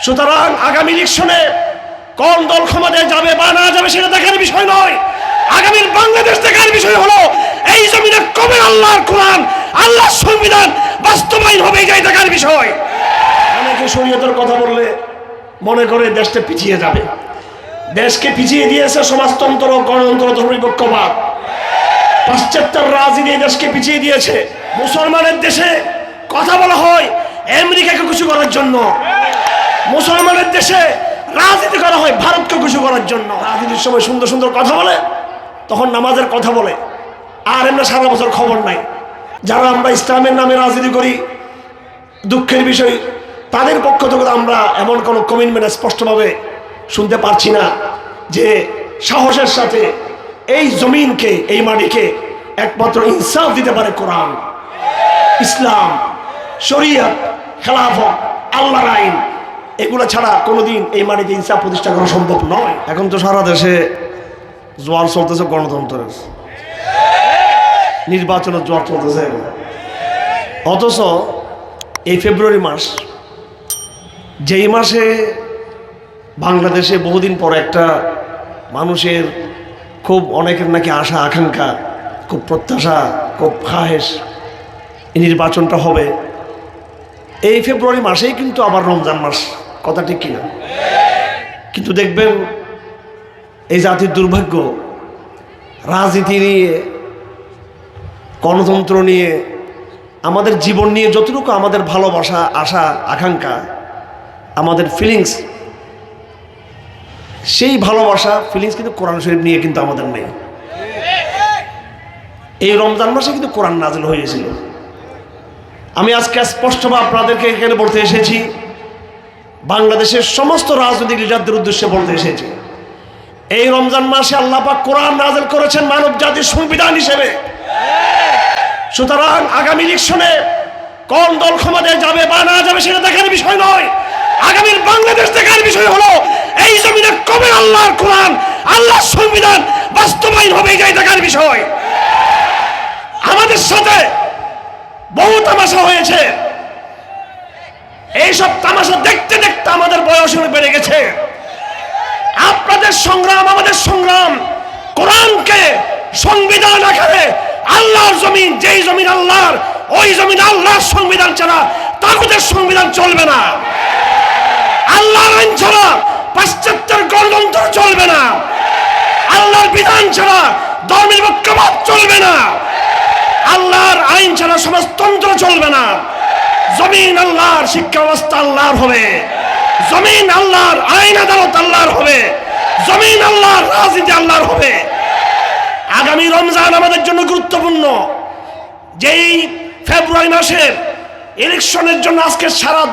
সুতরাং আগামী ইলেকশনে কোন দল ক্ষমতায় যাবে বা না যাবে সেটা দেখার বিষয় নয়। আগামীর বাংলাদেশ দেখার বিষয় হলো এই জমিনে কবে আল্লাহর কোরআন, আল্লাহর সংবিধান বাস্তবায়ন হবে, এটাই দেখার বিষয়। অনেকে শরীয়তের কথা বললে মনে করে দেশটা পিছিয়ে যাবে। দেশকে পিছিয়ে দিয়েছে সমাজতন্ত্র, গণতন্ত্র, ধর্মনিরপেক্ষবাদ। পাশ্চাত্যের রাজনীতি দেশকে পিছিয়ে দিয়েছে। মুসলমানের দেশে কথা বলা হয় আমেরিকাকে খুশি করার জন্য, মুসলমানের দেশে রাজনীতি করা হয় ভারতকে খুশি করার জন্য। রাজনীতির সময় সুন্দর সুন্দর কথা বলে, তখন নামাজের কথা বলে, আর এমনি সারা বছর খবর নাই। যারা আমরা ইসলামের নামে রাজনীতি করি, দুঃখের বিষয় তাদের পক্ষ থেকে আমরা এমন কোনো কমিটমেন্ট স্পষ্টভাবে শুনতে পারছি না যে সাহসের সাথে এই জমিনকে, এই মাটিকে একমাত্র ইনসাফ দিতে পারে কোরআন, ইসলাম, শরিয়ত, খেলাফত, আল্লাহর আইন, এগুলো ছাড়া কোনোদিন এই মাটিতে ইনসাফ প্রতিষ্ঠা করা সম্ভব নয়। এখন তো সারা দেশে জোয়ার চলতেছে গণতন্ত্রের, নির্বাচনের জোয়ার চলতেছে। অথচ এই ফেব্রুয়ারি মাস, যেই মাসে বাংলাদেশে বহুদিন পর একটা মানুষের খুব অনেকের নাকি আশা আকাঙ্ক্ষা, খুব প্রত্যাশা, খুব খাহেশ এই নির্বাচনটা হবে, এই ফেব্রুয়ারি মাসেই কিন্তু আবার রমজান মাস, কথা ঠিক কিনা? কিন্তু দেখবেন এই জাতির দুর্ভাগ্য, রাজনীতি নিয়ে, গণতন্ত্র নিয়ে, আমাদের জীবন নিয়ে যতটুকু আমাদের ভালোবাসা, আশা, আকাঙ্ক্ষা, আমাদের ফিলিংস, সেই ভালোবাসা ফিলিংস কিন্তু কোরআন শরীফ নিয়ে কিন্তু আমাদের নেই। এই রমজান মাসে কিন্তু কোরআন নাজিল হয়েছিল। আমি আজকে স্পষ্টভাবে আপনাদেরকে এখানে বলতে এসেছি, বাংলাদেশের সমস্ত রাজনৈতিক লিডারদের উদ্দেশ্যে বলতে এসেছি, এই রমজান মাসে আল্লাহ পাক কোরআন নাজিল করেছেন মানব জাতির সংবিধান হিসেবে। সুতরাং আগামী ইলেকশনে কোন দল ক্ষমতায় যাবে বা না যাবে সেটা দেখার বিষয় নয়। আগামীর বাংলাদেশ দেখার বিষয় হলো এই জমিনে কবে আল্লাহর কোরআন, আল্লাহর সংবিধান বাস্তবায়ন হবে, এটাই দেখার বিষয়। আমাদের সাথে বহু তামাশা হয়েছে, এইসব তামাশা দেখতে দেখতে আমাদের বয়স বেড়ে গেছে। আপনাদের সংগ্রাম, আমাদের সংগ্রাম, কোরআনকে সংবিধান আকারে, আল্লাহর জমিন, যেই জমিন আল্লাহর, ওই জমিন আল্লাহর সংবিধান ছাড়া তাগুতের সংবিধান চলবে না। আল্লাহর আইন ছাড়া পাশ্চাত্যের গণতন্ত্র চলবে না। আল্লাহর বিধান ছাড়া ধর্মনিরপেক্ষবাদ চলবে না। আল্লাহর আইন ছাড়া সমাজতন্ত্র চলবে না। জমিন আল্লাহর, শিক্ষা ব্যবস্থা আল্লাহর হবে। জমিন আল্লাহর, আইন আদালত আল্লাহর হবে। জমিন আল্লাহর, রাজনীতি আল্লাহর হবে। আগামী রমজান আমাদের জন্য গুরুত্বপূর্ণ। যেই ফেব্রুয়ারি মাসের ইলেকশনের জন্য আজকে সারা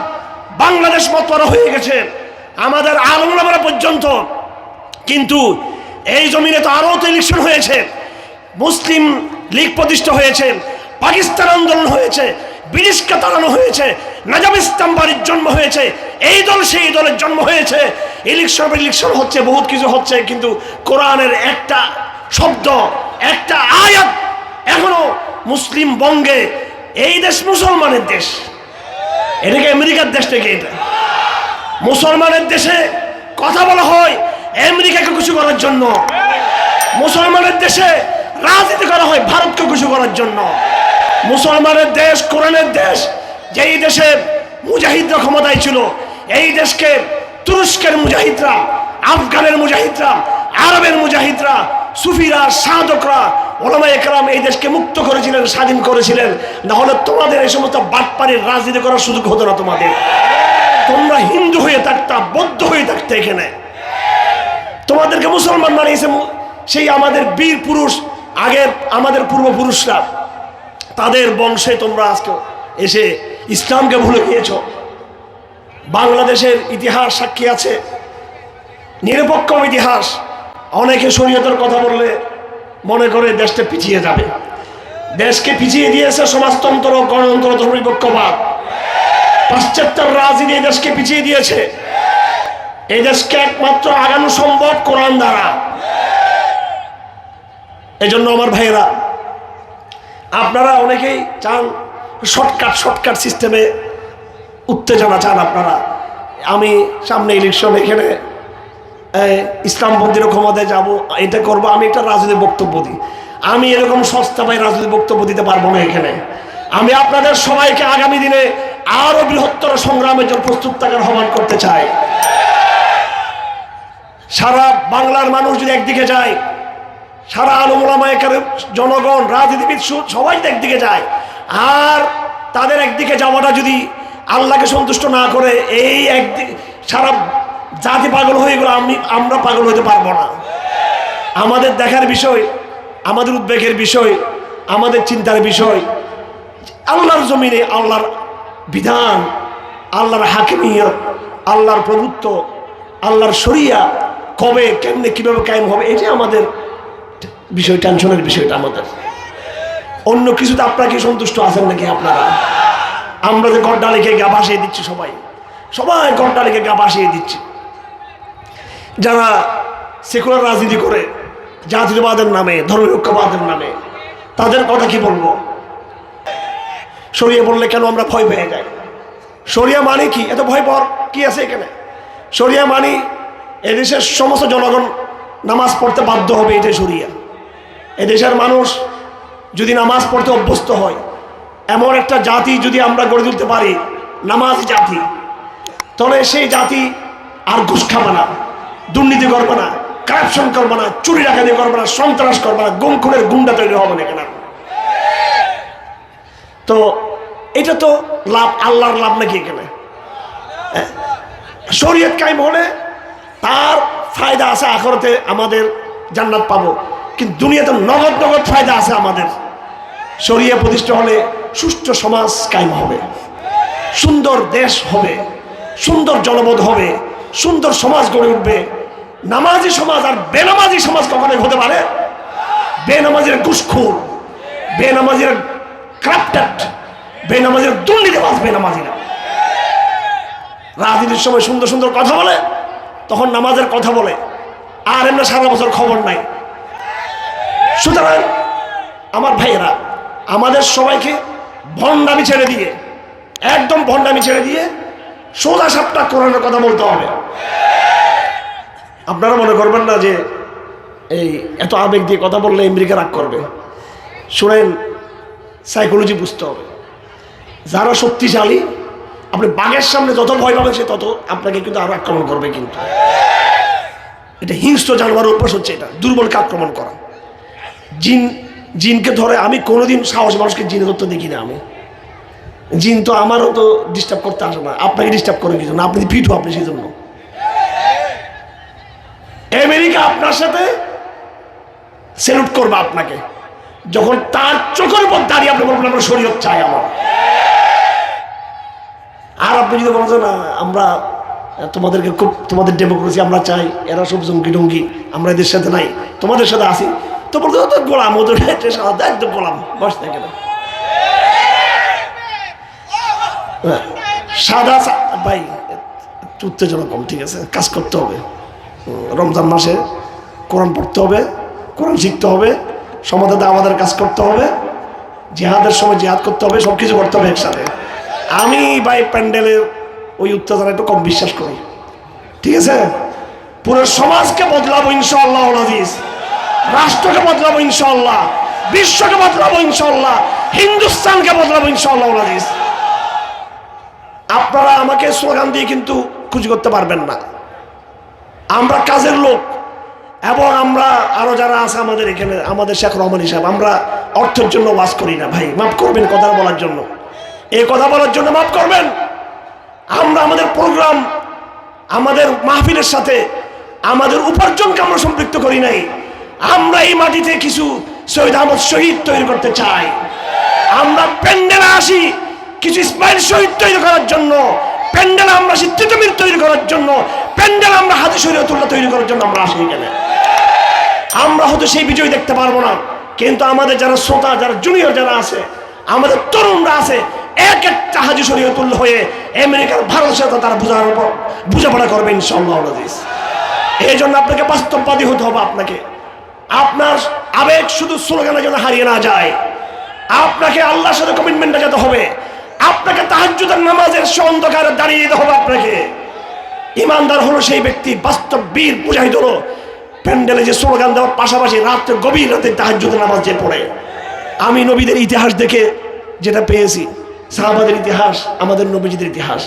বাংলাদেশ মতোয়ারা হয়ে গেছে, আমাদের আলমরা পর্যন্ত। কিন্তু এই জমিনে তো আরও তো ইলেকশন হয়েছে, মুসলিম লীগ প্রতিষ্ঠা হয়েছে, পাকিস্তান আন্দোলন হয়েছে, ব্রিটিশকে তাড়ানো হয়েছে, নাজাম ইসলাম বাড়ির জন্ম হয়েছে, এই দল সেই দলের জন্ম হয়েছে, ইলেকশন হচ্ছে, বহুত কিছু হচ্ছে, কিন্তু কোরআনের একটা শব্দ, একটা আয়াত এখনো মুসলিম বঙ্গে, এই দেশ মুসলমানের দেশ, এটাকে আমেরিকার দেশ থেকে, এটা মুসলমানের দেশে কথা বলা হয় আমেরিকাকে খুশি করার জন্য, মুসলমানের দেশে রাজনীতি করা হয় ভারতকে খুশি করার জন্য। মুসলমানের দেশ, কোরআনের দেশ, যেই দেশে মুজাহিদরা ক্ষমতায় ছিল, এই দেশকে তুরস্কের মুজাহিদরা, আফগানের মুজাহিদরা, আরবের মুজাহিদরা, সুফিরা, সাধকরা, ওলামায়ে কেরাম এই দেশকে মুক্ত করেছিলেন, স্বাধীন করেছিলেন। না হলে তোমাদের এই সমস্ত বাটপাড়ির রাজনীতি করার সুযোগ হতো না তোমাদের। তোমরা হিন্দু হয়ে থাকতা, বৌদ্ধ হয়ে থাকতে, এখানে তোমাদেরকে মুসলমান বানিয়েছে সেই আমাদের বীর পুরুষ, আগের আমাদের পূর্বপুরুষরা, তাদের বংশে তোমরা আজকে এসে ইসলামকে ভুলে গিয়েছ। বাংলাদেশের ইতিহাস সাক্ষী আছে, নিরপেক্ষ ইতিহাস। অনেকে শরীয়তের কথা বললে মনে করে দেশটা পিছিয়ে যাবে। দেশকে পিছিয়ে দিয়েছে সমাজতন্ত্র, গণতন্ত্র, ধর্মনিরপেক্ষবাদ। পাশ্চাত্যের রাজনীতি এই দেশকে পিছিয়ে দিয়েছে। এই দেশকে একমাত্র আগানো সম্ভব কোরআন দ্বারা। এই জন্য আমার ভাইয়েরা, আপনারা অনেকেই চান শর্টকাট সিস্টেমে উত্তেজনা চান, আপনারা আমি সামনে ইলেকশন, এখানে ইসলামপন্থীর ক্ষমতায় যাব, এটা করব, আমি একটা রাজনৈতিক বক্তব্য দিই। আমি এরকম সস্তা ভাই রাজনৈতিক বক্তব্য দিতে পারবো না এখানে। আমি আপনাদের সবাইকে আগামী দিনে আরো বৃহত্তর সংগ্রামের জন্য প্রস্তুত থাকার আহ্বান করতে চাই। সারা বাংলার মানুষ যদি একদিকে যায়, সারা আলেম ওলামা কেরাম, জনগণ, রাজনীতিবিদ সবাই একদিকে যায়, আর তাদের একদিকে যাওয়াটা যদি আল্লাহকে সন্তুষ্ট না করে, এই একদিকে সারা জাতি পাগল হয়ে গেল, আমরা পাগল হতে পারবো না। আমাদের দেখার বিষয়, আমাদের উদ্বেগের বিষয়, আমাদের চিন্তার বিষয়, আল্লাহর জমিনে আল্লাহর বিধান, আল্লাহর হাকিমিয়ত, আল্লাহর প্রভুত্ব, আল্লাহর শরিয়া কবে কেমনে কিভাবে কায়েম হবে, এটাই আমাদের বিষয়, টেনশনের বিষয়টা আমাদের। অন্য কিছুতে আপনারা কি সন্তুষ্ট আছেন নাকি আপনারা? আমরা যে গড্ডালিকে গা ভাসিয়ে দিচ্ছি, সবাই গড্ডালিকে গা ভাসিয়ে দিচ্ছি। যারা সেকুলার রাজনীতি করে জাতীয়তাবাদের নামে, ধর্মনিরপেক্ষতাবাদের নামে, তাদের কথা কি বলবো? শরিয়া বললে কেন আমরা ভয় পেয়ে যাই? শরিয়া মানে কি? এত ভয় পাওয়ার কি আছে এখানে? শরিয়া মানে এদেশের সমস্ত জনগণ নামাজ পড়তে বাধ্য হবে, এটাই শরিয়া। এদেশের মানুষ যদি নামাজ পড়তে অভ্যস্ত হয়, এমন একটা জাতি যদি আমরা গড়ে তুলতে পারি, নামাজি জাতি, তাহলে সেই জাতি আর ঘুষ খাবে না, দুর্নীতি করবে না, কারাপশন করবে না, চুরি ডাকাতি করবে না, সন্ত্রাস করবে না, গুম খুনের গুন্ডা তৈরি হবে না কেন? তো এটা তো লাভ, আল্লাহর লাভ নাকি এখানে? শরীয়ত কায়েম হলে তার ফায়দা আছে, আখিরাতে আমাদের জান্নাত পাবো, কিন্তু দুনিয়াতে নগদ নগদ ফায়দা আছে আমাদের। শরিয়া প্রতিষ্ঠা হলে সুষ্ঠু সমাজ কায়েম হবে, সুন্দর দেশ হবে, সুন্দর জনপদ হবে, সুন্দর সমাজ গড়ে উঠবে। নামাজি সমাজ আর বেনামাজি সমাজ কখনোই হতে পারে? বেনামাজির ঘুষখোর, বেনামাজির ক্রাপ্টেড, বেনামাজির দুর্নীতিবাজ, বেনামাজিরা রাজনীতির সময় সুন্দর সুন্দর কথা বলে, তখন নামাজের কথা বলে, আর এমনি সারা বছর খবর নাই। সুতরাং আমার ভাইয়েরা, আমাদের সবাইকে ভণ্ডামি ছেড়ে দিয়ে, একদম ভণ্ডামি ছেড়ে দিয়ে সোজা সাপটা কোরআনের কথা বলতে হবে। আপনারা মনে করবেন না যে এই এত আবেগ দিয়ে কথা বললে আমেরিকা রাগ করবে। শুনেন, সাইকোলজি বুঝতে হবে। যারা শক্তিশালী, আপনি বাঘের সামনে যত ভয় পাবেন, সে তত আপনাকে কিন্তু আরো আক্রমণ করবে। কিন্তু এটা হিংস্র জানোয়ারের অভ্যাস হচ্ছে, এটা দুর্বলকে আক্রমণ করা। জিনকে ধরে, আমি কোনোদিন সাহসী মানুষকে জিনে ধরতে দেখি না। আমি জিন তো আমারও তো ডিস্টার্ব করতে আসে না, আপনাকে ডিস্টার্ব করে কিছু না, আপনি ফিট আপনি সেই জন্য। আমেরিকা আপনার সাথে স্যালুট করবে আপনাকে যখন তার চোখের উপর দাঁড়িয়ে আপনি বলবেন আমরা শরীয়ত চাই আমার। আর আপনি যদি বলেন না আমরা তোমাদেরকে খুব, তোমাদের ডেমোক্রেসি আমরা চাই, এরা সব জঙ্গি টঙ্গি, আমরা এদের সাথে নাই, তোমাদের সাথে আসি, তো বলতে তো গোলাম, ওদের একদম গোলাম, বস থাকে না। সাদা ভাই উত্তেজনা কম, ঠিক আছে, কাজ করতে হবে। রমজান মাসে কোরআন পড়তে হবে, কোরআন শিখতে হবে, সমাজে আমাদের কাজ করতে হবে, জিহাদের সময় জিহাদ করতে হবে, সব কিছু করতে হবে একসাথে। আমি ভাই প্যান্ডেলের ওই উত্তেজনা একটু কম বিশ্বাস করি, ঠিক আছে। পুরো সমাজকে বদলাবো ইনশাআল্লাহ আজিজ, রাষ্ট্রকে বদলাবো ইনশাআল্লাহ, বিশ্বকে বদলাবো ইনশাআল্লাহ, হিন্দুস্তানকে বদলাবো ইনশাআল্লাহ আজিজ। আপনারা আমাকে স্লোগান দিয়ে কিন্তু খুশি করতে পারবেন না। আমরা কাজের লোক, এবং আমরা আরো যারা আছে আমাদের এখানে, আমাদের শেখ রহমান সাহেব, আমরা অর্থের জন্য ওয়াজ করি না ভাই, মাফ করবেন কথা বলার জন্য, এই কথা বলার জন্য মাফ করবেন। আমরা আমাদের প্রোগ্রাম, আমাদের মাহফিলের সাথে আমাদের উপার্জনকে আমরা সম্পৃক্ত করি নাই। আমরা এই মাটিতে কিছু শহীদ আহমদ শহীদ তৈরি করতে চাই। আমরা প্যান্ডেলে আসি কিছু ইসমাইল শহীদ তৈরি করার জন্য, প্যান্ডেল আমরা সিদ্দিকীর তৈরি করার জন্য, প্যান্ডেল আমরা হাজি শরীয়তুল্লাহ তৈরি করার জন্য আমরা আসি এখানে। আমরা হয়তো সেই বিজয় দেখতে পারবো না, কিন্তু আমাদের যারা শ্রোতা, যারা জুনিয়র যারা আছে, আমাদের তরুণরা আছে, এক একটা হাজি শরীয়তুল্লাহ হয়ে আমেরিকার ভারতের সাথে তারা বোঝাপড়া করবে ইনশাআল্লাহ আজিজ। এই জন্য আপনাকে বাস্তববাদী হতে হবে। আপনাকে আপনার আবেগ শুধু স্লোগানের জন্য হারিয়ে না যায়, আপনাকে আল্লাহর সাথে কমিটমেন্টটা যেতে হবে। আপনাকে তাহাজ্জুদের নামাজের অন্ধকারে দাঁড়িয়ে যেতে হবে। আপনাকে ইমানদার হলো সেই ব্যক্তি, বাস্তব বীর মুজাহিদ হলো প্যান্ডেলে যে স্লোগান দেওয়ার পাশাপাশি রাত্রে গভীর রাতে তাহাজ্জুদের নামাজ যে পড়ে। আমি নবীদের ইতিহাস দেখে যেটা পেয়েছি, সাহাবাদের ইতিহাস, আমাদের নবীজিদের ইতিহাস,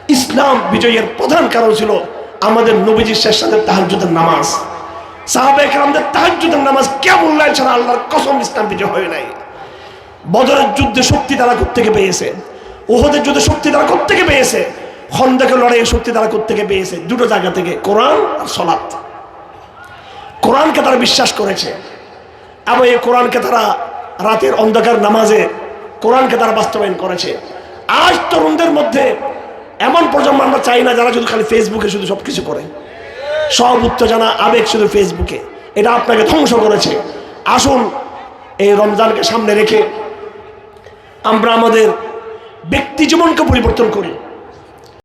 ইসলাম বিজয়ের প্রধান কারণ ছিল আমাদের নবীজির শেষ রাতের তাহাজ্জুদের নামাজ। সাহাবায়ে কেরামদের তাহাজ্জুদের নামাজ কিয়ামুল-লাইল ছাড়া আল্লাহর কসম ইসলাম বিজয় হয় নাই। বদরের যুদ্ধে শক্তি তারা কোত্থেকে পেয়েছে, উহুদের যুদ্ধে শক্তি তারা কোত্থেকে পেয়েছে, খন্দকের লড়াইয়ের শক্তি তারা কোত্থেকে পেয়েছে? দুটো জায়গা থেকে, কোরআন আর সালাত। কোরআনকে তারা বিশ্বাস করেছে এবং এই কোরআনকে তারা রাতের অন্ধকার নামাজে কোরআনকে তারা বাস্তবায়ন করেছে। আজ তরুণদের মধ্যে এমন প্রজন্ম আমরা চাই না যারা শুধু খালি ফেসবুকে শুধু সব কিছু করে, সব উত্তেজনা আবেগ শুধু ফেসবুকে। এটা আপনাকে ধ্বংস করেছে। আসুন এই রমজানকে সামনে রেখে আমরা আমাদের ব্যক্তি জীবনকে পরিবর্তন করি।